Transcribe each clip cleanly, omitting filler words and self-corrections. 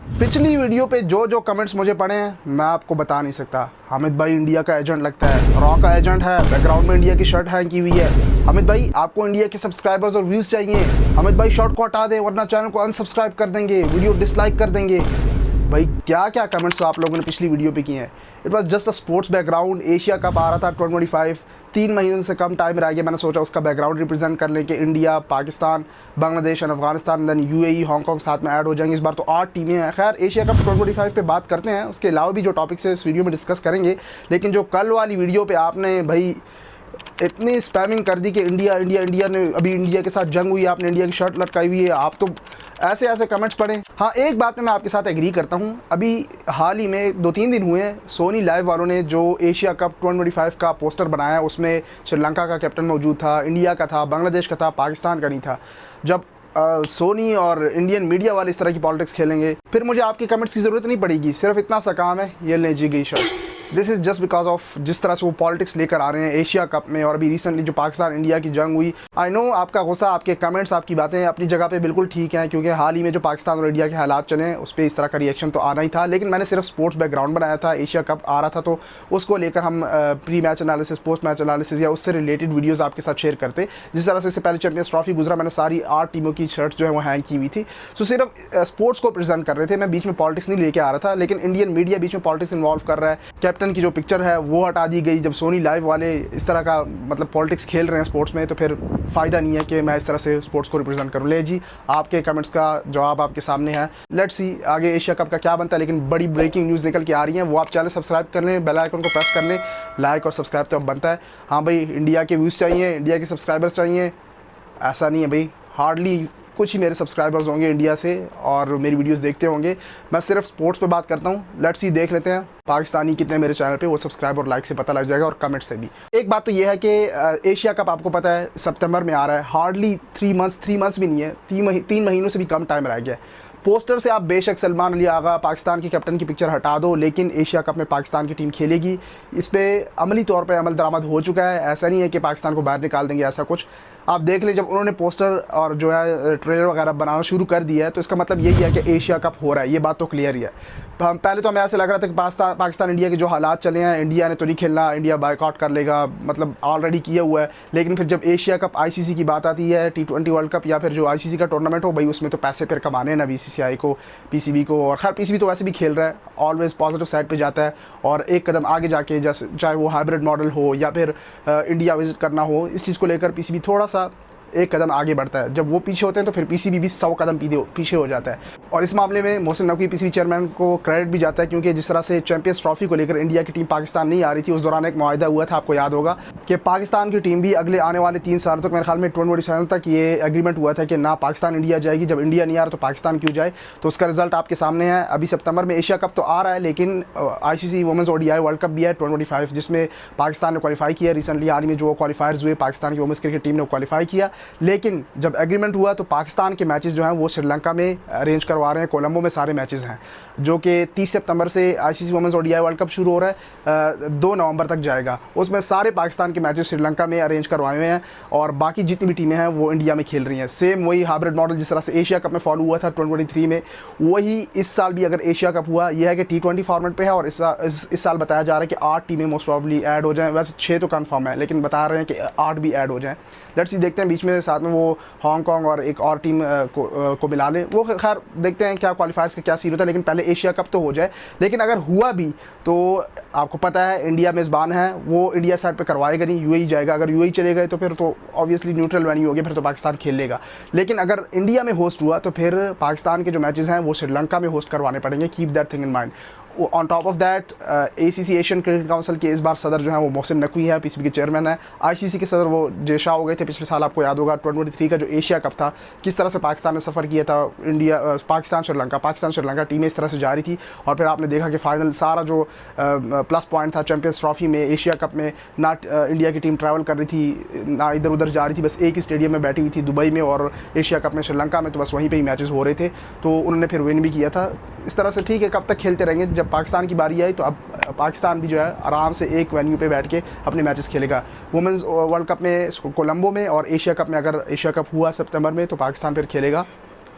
पिछली वीडियो पे जो जो कमेंट्स मुझे पड़े हैं मैं आपको बता नहीं सकता। हामिद भाई इंडिया का एजेंट लगता है, रॉ का एजेंट है, बैकग्राउंड में इंडिया की शर्ट हैंग की हुई है। हामिद भाई आपको इंडिया के सब्सक्राइबर्स और व्यूज़ चाहिए, हामिद भाई शॉर्ट को हटा दें वरना चैनल को अनसब्सक्राइब कर देंगे, वीडियो डिसलाइक कर देंगे। भाई क्या क्या कमेंट्स आप लोगों ने पिछली वीडियो पे किए हैं। It was just a sports background. Asia Cup आ रहा था 2025, 3 महीने से कम टाइम रह गया। मैंने सोचा उसका बैकग्राउंड रिप्रेजेंट कर लें कि India, Pakistan, Bangladesh and Afghanistan, then UAE, Hong Kong साथ में ऐड हो जाएंगे। इस बार तो 8 टीमें हैं। खैर एशिया कप 2025 पे बात करते हैं, उसके अलावा भी जो टॉपिक्स है इस वीडियो में डिस्कस करेंगे। लेकिन जो कल वाली वीडियो पे आपने भाई इतनी स्पैमिंग कर दी कि इंडिया इंडिया इंडिया ने अभी इंडिया के साथ जंग हुई, आपने इंडिया की शर्ट लटकाई हुई है, आप तो ऐसे ऐसे कमेंट्स पढ़े। हाँ एक बात में मैं आपके साथ एग्री करता हूँ, अभी हाल ही में 2-3 दिन हुए हैं, सोनी लाइव वालों ने जो एशिया कप 2025 का पोस्टर बनाया उसमें श्रीलंका का कैप्टन मौजूद था, इंडिया का था, बांग्लादेश का था, पाकिस्तान का नहीं था। जब सोनी और इंडियन मीडिया वाले इस तरह की पॉलिटिक्स खेलेंगे फिर मुझे आपके कमेंट्स की ज़रूरत नहीं पड़ेगी। सिर्फ इतना सा काम है, ये ले जी गई shirt. This is just because of जिस तरह से वो पॉलिटिक्स लेकर आ रहे हैं एशिया कप में। और अभी रिसेंटली जो पाकिस्तान इंडिया की जंग हुई, आई नो आपका गुस्सा, आपके कमेंट्स, आपकी बातें अपनी जगह पे बिल्कुल ठीक हैं, क्योंकि हाल ही में जो पाकिस्तान और इंडिया के हालात चले उस पर इस तरह का रिएक्शन तो आना ही था। लेकिन मैंने सिर्फ स्पोर्ट्स बैकग्राउंड बनाया था, एशिया कप आ रहा था तो उसको लेकर हम pre match analysis, post match analysis या उससे रिलेटेड वीडियोज़ आपके साथ शेयर करते। जिस तरह से इससे पहले चैंपियंस ट्रॉफी गुजरा, मैंने सारी 8 टीमों की शर्ट जो है वो हैंग की हुई थी। तो सिर्फ स्पोर्ट्स को प्रेजेंट कर रहे थे, मैं बीच में पॉलिटिक्स नहीं लेके आ रहा था। लेकिन इंडियन मीडिया बीच में पॉलिटिक्स इन्वॉल्व कर रहा है, कैप्टन की जो पिक्चर है वो हटा दी गई। जब सोनी लाइव वाले इस तरह का मतलब पॉलिटिक्स खेल रहे हैं स्पोर्ट्स में तो फिर फ़ायदा नहीं है कि मैं इस तरह से स्पोर्ट्स को रिप्रेजेंट करूँ। ले जी आपके कमेंट्स का जवाब आपके सामने है। लेट्स सी आगे एशिया कप का क्या बनता है। लेकिन बड़ी ब्रेकिंग न्यूज़ निकल के आ रही है, वो आप चैनल सब्सक्राइब कर लें, बेल आइकन को प्रेस कर लें। लाइक और सब्सक्राइब तो अब बनता है। हाँ भाई इंडिया के व्यूज़ चाहिए, इंडिया के सब्सक्राइबर्स चाहिए, ऐसा नहीं है भाई। हार्डली कुछ ही मेरे सब्सक्राइबर्स होंगे इंडिया से और मेरी वीडियोस देखते होंगे। मैं सिर्फ स्पोर्ट्स पे बात करता हूँ। लेट्स सी देख लेते हैं पाकिस्तानी कितने मेरे चैनल पे, वो सब्सक्राइब और लाइक से पता लग जाएगा और कमेंट से भी। एक बात तो ये है कि एशिया कप आपको पता है सितंबर में आ रहा है। हार्डली 3 मंथ्स भी नहीं है, 3 महीनों से भी कम टाइम रह गया है। पोस्टर से आप बेशक सलमान अली आगा पाकिस्तान की कैप्टन की पिक्चर हटा दो, लेकिन एशिया कप में पाकिस्तान की टीम खेलेगी। इस पर अमली तौर पर अमल दरामद हो चुका है। ऐसा नहीं है कि पाकिस्तान को बाहर निकाल देंगे, ऐसा कुछ आप देख लें। जब उन्होंने पोस्टर और जो है ट्रेलर वगैरह बनाना शुरू कर दिया है तो इसका मतलब यही है कि एशिया कप हो रहा है, ये बात तो क्लियर ही है। पहले तो हमें ऐसे लग रहा था कि पाकिस्तान इंडिया के जो हालात चले हैं, इंडिया ने तो नहीं खेलना, इंडिया बायकॉट कर लेगा, मतलब ऑलरेडी किया हुआ है। लेकिन फिर जब एशिया कप आईसीसी की बात आती है, T20 वर्ल्ड कप या फिर जो आईसीसी का टूर्नामेंट हो, भाई उसमें तो पैसे फिर कमाने हैं ना बीसीसीआई को, पीसीबी को। और खैर पीसीबी तो वैसे भी खेल रहा है, ऑलवेज पॉजिटिव साइड पे जाता है और एक कदम आगे जाके, जैसे चाहे वो हाइब्रिड मॉडल हो या फिर इंडिया विजिट करना हो, इस चीज़ को लेकर पीसीबी थोड़ा सा एक कदम आगे बढ़ता है। जब वो पीछे होते हैं तो फिर पीसीबी भी 100 कदम पीछे हो जाता है। और इस मामले में मोहसिन नकवी पीसीबी चेयरमैन को क्रेडिट भी जाता है, क्योंकि जिस तरह से चैंपियंस ट्रॉफी को लेकर इंडिया की टीम पाकिस्तान नहीं आ रही थी, उस दौरान एक मुआहदा हुआ था, आपको याद होगा, कि पाकिस्तान की टीम भी अगले आने वाले 3 साल तक, मेरे ख्याल में 2027 तक ये एग्रीमेंट हुआ था कि ना पाकिस्तान इंडिया जाएगी। जब इंडिया नहीं आ रहा तो पाकिस्तान क्यों जाए। तो उसका रिजल्ट आपके सामने है। अभी सितंबर में एशिया कप तो आ रहा है, लेकिन ICC women's ODI world cup भी है 2025, जिसमें पाकिस्तान ने क्वालिफाई किया। रिसेंटली हाल ही में जो क्वालिफायर्स हुए, पाकिस्तान की वुमेंस क्रिकेट टीम ने क्वालिफाई किया। लेकिन जब एग्रीमेंट हुआ तो पाकिस्तान के मैचेस जो हैं वो श्रीलंका में अरेंज करवा रहे हैं। कोलंबो में सारे मैचेस हैं, जो कि 30 सितंबर से ICC women's ODI world cup शुरू हो रहा है, 2 नवंबर तक जाएगा। उसमें सारे पाकिस्तान के मैचेस श्रीलंका में अरेंज करवाए हुए हैं और बाकी जितनी भी टीमें हैं वो इंडिया में खेल रही हैं। सेम वही हाइब्रिड मॉडल जिस तरह से एशिया कप में फॉलो हुआ था 2023 में, वही इस साल भी अगर एशिया कप हुआ, यह है कि T20 फॉर्मेट पे है। और इस साल बताया जा रहा है कि 8 टीमें मोस्ट प्रॉब्ली ऐड हो जाएँ। वैसे 6 तो कन्फर्म है, लेकिन बता रहे हैं कि 8 भी ऐड हो जाएँ। लेट्स सी देखते हैं, बीच में साथ में वो हांगकॉन्ग और एक और टीम को मिला लें। वो खैर देखते हैं क्या क्वालिफायर्स का क्या सीन होता है, लेकिन पहले एशिया कप तो हो जाए। लेकिन अगर हुआ भी तो आपको पता है इंडिया मेज़बान है, वो इंडिया साइड पे करवाएगा नहीं, यूएई जाएगा। अगर यूएई चले गए तो फिर तो ऑब्वियसली न्यूट्रल वेन्यू हो गया, फिर तो पाकिस्तान खेल लेगा। लेकिन अगर इंडिया में होस्ट हुआ तो फिर पाकिस्तान के जो मैचेस हैं वो श्रीलंका में होस्ट करवाने पड़ेंगे। Keep that thing in mind. On top of that ACC Asian cricket council के इस बार सदर जो है वो मोहसिन नकवी है, पीसीबी के चेयरमैन है। आईसीसी के सदर वो जे शाह हो गए थे पिछले साल, आपको याद होगा 2023 का जो एशिया कप था, किस तरह से पाकिस्तान ने सफ़र किया था। पाकिस्तान श्रीलंका टीमें इस तरह से जा रही थी और फिर आपने देखा कि फाइनल सारा जो प्लस पॉइंट था चैंपियंस ट्रॉफी में, एशिया कप में ना इंडिया की टीम ट्रैवल कर रही थी, ना इधर उधर जा रही थी, बस एक ही स्टेडियम में बैठी हुई थी दुबई में। और एशिया कप में श्रीलंका में तो बस वहीं पर ही मैचेस हो रहे थे, तो उन्होंने फिर विन भी किया था। इस तरह से ठीक है, कब तक खेलते रहेंगे। जब पाकिस्तान की बारी आई तो अब पाकिस्तान भी जो है आराम से एक वेन्यू पे बैठ के अपने मैचेस खेलेगा। वुमेंस वर्ल्ड कप में कोलंबो में और एशिया कप में, अगर एशिया कप हुआ सितंबर में तो पाकिस्तान फिर खेलेगा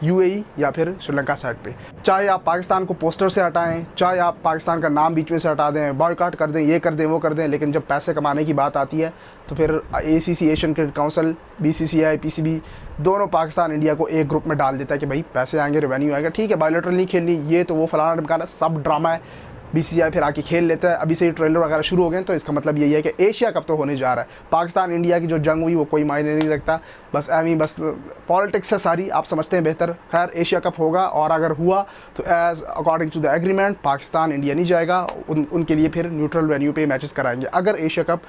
यूएई या फिर श्रीलंका साइड पे। चाहे आप पाकिस्तान को पोस्टर से हटाएं, चाहे आप पाकिस्तान का नाम बीच में से हटा दें, बॉयकॉट कर दें, ये कर दें, वो कर दें, लेकिन जब पैसे कमाने की बात आती है तो फिर ACC Asian cricket council, BCCI, PCB दोनों पाकिस्तान इंडिया को एक ग्रुप में डाल देता है कि भाई पैसे आएंगे, रेवेन्यू आएगा, ठीक है बायोलेटरल नहीं खेलनी, ये तो वो फलाना ढमकाना सब ड्रामा है। BCCI फिर आके खेल लेता है। अभी से ही ट्रेलर वगैरह शुरू हो गए, तो इसका मतलब यही है कि एशिया कप तो होने जा रहा है। पाकिस्तान इंडिया की जो जंग हुई वो कोई मायने नहीं रखता, बस बस पॉलिटिक्स है सारी, आप समझते हैं बेहतर। खैर एशिया कप होगा, और अगर हुआ तो as according to the agreement Pakistan India नहीं जाएगा, उनके लिए फिर न्यूट्रल वेन्यू पे मैचेस कराएंगे अगर एशिया कप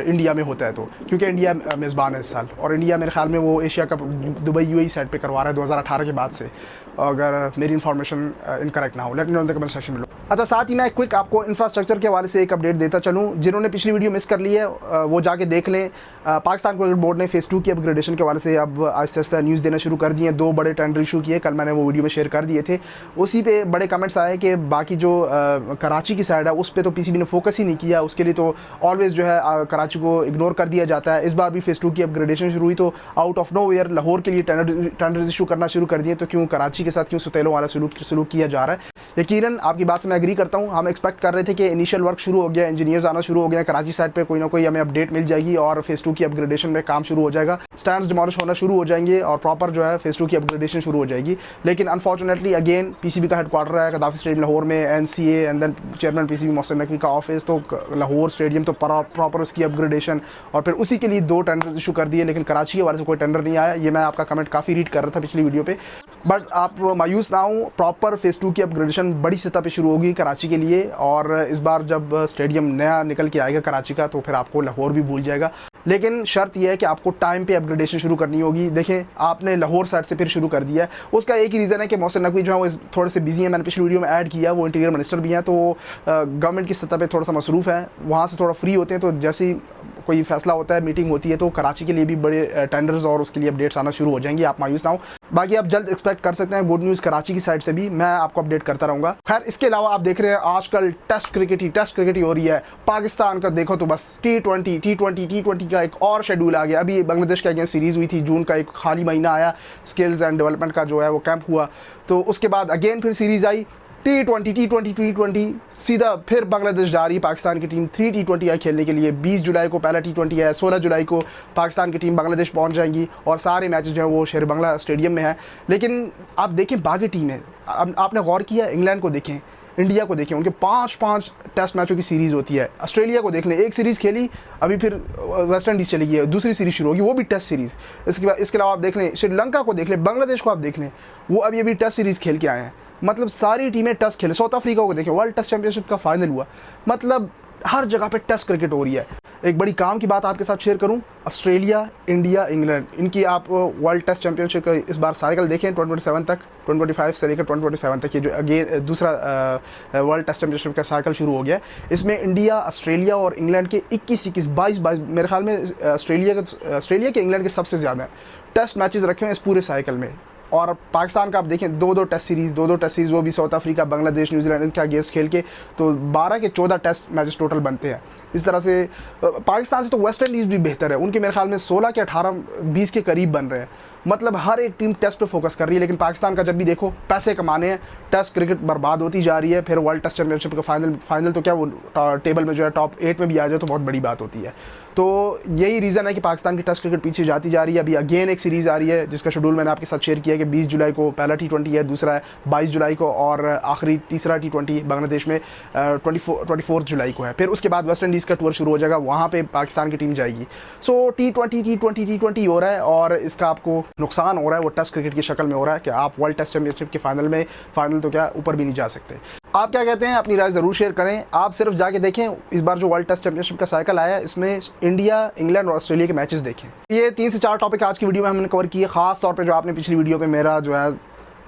इंडिया में होता है तो, क्योंकि इंडिया मेज़बान है इस साल, और इंडिया मेरे ख्याल में वो Asia cup Dubai UAE side पे करवा रहा है 2018 के बाद से, अगर मेरी इन्फॉर्मेशन इनकरेक्ट ना हो। Let me know in the comment section में। अच्छा, साथ ही मैं क्विक आपको इंफ्रास्ट्रक्चर के हवाले से एक अपडेट देता चलूँ। जिन्होंने पिछली वीडियो मिस कर ली है वो जाके देख लें। पाकिस्तान क्रिकेट बोर्ड ने फेज़ 2 की अपग्रेडेशन के हवाले से अब आहिस्ता आहिस्ता न्यूज़ देना शुरू कर दिए हैं। 2 बड़े टेंडर इशू किए, कल मैंने वो वीडियो में शेयर कर दिए थे। उसी पे बड़े कमेंट्स आए कि बाकी जो कराची की साइड है उस पर तो PCB ने फोकस ही नहीं किया, उसके लिए तो ऑलवेज जो है कराची को इग्नोर कर दिया जाता है। इस बार भी फेज़ 2 की अपग्रेडेशन शुरू हुई तो out of nowhere Lahore के लिए टेंडर इशू करना शुरू कर दिए, तो क्यों कराची के साथ क्यों सुतेलों वाला सलूक किया जा रहा है। यकीनन आपकी बात से मैं एग्री करता हूँ। हम एक्सपेक्ट कर रहे थे कि इनिशियल वर्क शुरू हो गया, इंजीनियर्स आना शुरू हो गए, कराची साइड पे कोई ना कोई हमें अपडेट मिल जाएगी और फेज़ 2 की अपग्रेडेशन में काम शुरू हो जाएगा, स्टैंड्स डिमोलिश होना शुरू हो जाएंगे और प्रॉपर जो है फेज़ 2 की अपग्रेडेशन शुरू हो जाएगी। लेकिन अनफॉर्चुनेटली अगेन PCB का हेडक्वार्टर है गद्दाफी स्टेडियम लाहौर में, NCA and then chairman PCB Mohsin Naqvi का ऑफिस, तो लाहौर स्टेडियम तो प्रॉपर उसकी अपग्रेडेशन, और फिर उसी के लिए 2 टेंडर इशू कर दिए, लेकिन कराची के वाले से कोई टेंडर नहीं आया। ये मैं आपका कमेंट काफ़ी रीड कर रहा था पिछली वीडियो पे, बट आप मायूस ना हो, प्रॉपर फेज़ 2 की अपग्रेडेशन बड़ी सतह पे शुरू होगी कराची के लिए, और इस बार जब स्टेडियम नया निकल के आएगा कराची का तो फिर आपको लाहौर भी भूल जाएगा। लेकिन शर्त यह है कि आपको टाइम पे अपग्रेडेशन शुरू करनी होगी। देखें आपने लाहौर साइड से फिर शुरू कर दिया है, उसका एक ही रीज़न है कि मोहसिन नकवी जो है वो थोड़े से बिजी हैं, मैंने पिछली वीडियो में ऐड किया, वो इंटीरियर मिनिस्टर भी हैं, तो गवर्नमेंट की सतह पे थोड़ा सा मसरूफ़ है, वहाँ से थोड़ा फ्री होते हैं, तो जैसे ही कोई फैसला होता है, मीटिंग होती है, तो कराची के लिए भी बड़े टेंडर्स और उसके लिए अपडेट्स आना शुरू हो जाएंगी, आप मायूस ना हो। बाकी आप जल्द एक्सपेक्ट कर सकते हैं गुड न्यूज़ कराची की साइड से भी, मैं आपको अपडेट करता रहूँगा। खैर इसके अलावा आप देख रहे हैं आजकल टेस्ट क्रिकेट ही हो रही है। पाकिस्तान का देखो तो बस T20 का एक और शेड्यूल आ गया। अभी बांग्लादेश के अगेंस्ट सीरीज़ हुई थी, जून का एक खाली महीना आया, स्किल्स एंड डेवलपमेंट का जो है वो कैंप हुआ, तो उसके बाद अगेन फिर सीरीज़ आई T20 सीधा फिर बांग्लादेश जा रही है पाकिस्तान की टीम 3 T20 आई खेलने के लिए। 20 जुलाई को पहला T20 है, 16 जुलाई को पाकिस्तान की टीम बांग्लादेश पहुंच जाएंगी और सारे मैचेस जो हैं वो शेर बांग्ला स्टेडियम में है। लेकिन आप देखें बाकी टीमें, आपने गौर किया, इंग्लैंड को देखें, इंडिया को देखें, उनके 5 टेस्ट मैचों की सीरीज़ होती है। ऑस्ट्रेलिया को देख लें, एक सीरीज़ खेली, अभी फिर वेस्ट इंडीज़ चली गई है, दूसरी सीरीज़ शुरू होगी, वो भी टेस्ट सीरीज़। इसके अलावा आप देख लें श्रीलंका को देख लें, बांग्लादेश को आप देख लें, वो अभी टेस्ट सीरीज़ खेल के आए हैं। मतलब सारी टीमें टेस्ट खेले। साउथ अफ्रीका को देखें, वर्ल्ड टेस्ट चैंपियनशिप का फाइनल हुआ, मतलब हर जगह पे टेस्ट क्रिकेट हो रही है। एक बड़ी काम की बात आपके साथ शेयर करूं, ऑस्ट्रेलिया, इंडिया, इंग्लैंड, इनकी आप वर्ल्ड टेस्ट चैंपियनशिप का इस बार साइकिल देखें 2027 तक, 2025 से लेकर 2027 तक, ये जो अगेन दूसरा वर्ल्ड टेस्ट चैंपियनशिप का साइकिल शुरू हो गया। इसमें इंडिया, ऑस्ट्रेलिया और इंग्लैंड के 21, 22 मेरे ख्याल में ऑस्ट्रेलिया के इंग्लैंड के सबसे ज़्यादा टेस्ट मैचेस रखे हैं इस पूरे साइकिल में। और पाकिस्तान का आप देखें 2 टेस्ट सीरीज़, वो भी साउथ अफ्रीका, बांग्लादेश, न्यूजीलैंड इनके अगेंस्ट खेल के, तो 12 के 14 टेस्ट मैचेस टोटल बनते हैं। इस तरह से पाकिस्तान से तो वेस्ट इंडीज़ भी बेहतर है, उनके मेरे ख्याल में 16 के 18, 20 के करीब बन रहे हैं। मतलब हर एक टीम टेस्ट पे फोकस कर रही है, लेकिन पाकिस्तान का जब भी देखो पैसे कमाने हैं, टेस्ट क्रिकेट बर्बाद होती जा रही है। फिर वर्ल्ड टेस्ट चैंपियनशिप का फाइनल तो क्या वो टेबल में जो है टॉप 8 में भी आ जाए तो बहुत बड़ी बात होती है। तो यही रीज़न है कि पाकिस्तान की टेस्ट क्रिकेट पीछे जाती जा रही है। अभी अगेन एक सीरीज़ आ रही है जिसका शेड्यूल मैंने आपके साथ शेयर किया कि 20 जुलाई को पहला T20 है, दूसरा है 22 जुलाई को, और आखिरी तीसरा T20 बांग्लादेश में 24 जुलाई को है। फिर उसके बाद वेस्ट इंडीज़ का टूर शुरू हो जाएगा, वहाँ पे पाकिस्तान की टीम जाएगी। सो T20 हो रहा है, और इसका आपको नुकसान हो रहा है वो टेस्ट क्रिकेट की शक्ल में हो रहा है कि आप वर्ल्ड टेस्ट चैंपियनशिप के फाइनल तो क्या ऊपर भी नहीं जा सकते। आप क्या कहते हैं, अपनी राय ज़रूर शेयर करें। आप सिर्फ जाके देखें इस बार जो वर्ल्ड टेस्ट चैंपियनशिप का साइकिल आया है, इसमें इंडिया, इंग्लैंड और ऑस्ट्रेलिया के मैचेस देखें। ये 3 से 4 टॉपिक आज की वीडियो में हमने कवर किए। खास तौर पे जो आपने पिछली वीडियो पे मेरा जो है,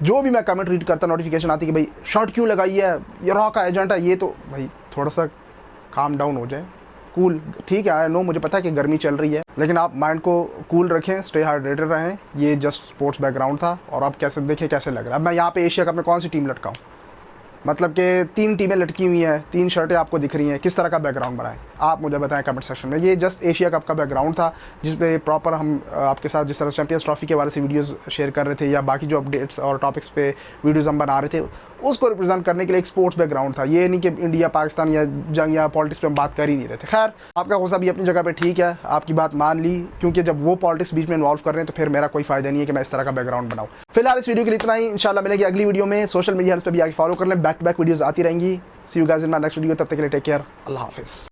जो भी मैं कमेंट रीड करता, नोटिफिकेशन आती कि भाई शर्ट क्यों लगाई है, ये रॉ का एजेंट है, ये तो भाई थोड़ा सा काम डाउन हो जाए, कूल, ठीक है, आई नो, मुझे पता है कि गर्मी चल रही है, लेकिन आप माइंड को कूल रखें, स्टे हाइड्रेटेड रहें। ये जस्ट स्पोर्ट्स बैकग्राउंड था, और आप कैसे देखें कैसे लग रहा है। अब मैं यहाँ पे एशिया कप में कौन सी टीम लटकाऊँ, मतलब कि 3 टीमें लटकी हुई हैं, 3 शर्टें आपको दिख रही हैं, किस तरह का बैकग्राउंड बनाएं आप मुझे बताएं कमेंट सेक्शन में। ये जस्ट एशिया कप का बैकग्राउंड था जिस पे प्रॉपर हम आपके साथ जिस तरह चैंपियंस ट्रॉफी के बारे से वीडियोस शेयर कर रहे थे या बाकी जो अपडेट्स और टॉपिक्स पे वीडियोस हम बना रहे थे उसको रिप्रेजेंट करने के लिए एक स्पोर्ट्स बैकग्राउंड था। ये नहीं कि इंडिया पाकिस्तान या जंग या पॉलिटिक्स पे हम बात कर ही नहीं रहे थे। खैर, आपका गुस्सा भी अपनी जगह पे ठीक है, आपकी बात मान ली, क्योंकि जब वो पॉलिटिक्स बीच में इन्वॉल्व कर रहे हैं तो फिर मेरा कोई फायदा नहीं है कि मैं इस तरह का बैकग्राउंड बनाऊं। फिलहाल इस वीडियो के लिए इतना ही, इंशाल्लाह मिलेगी अगली वीडियो में। सोशल मीडिया पे भी आगे फॉलो कर लें, बैक टू बैक वीडियोस आती रहेंगी। See you guys in my next video, तब तक के लिए टेक केयर, अल्लाह हाफिज़।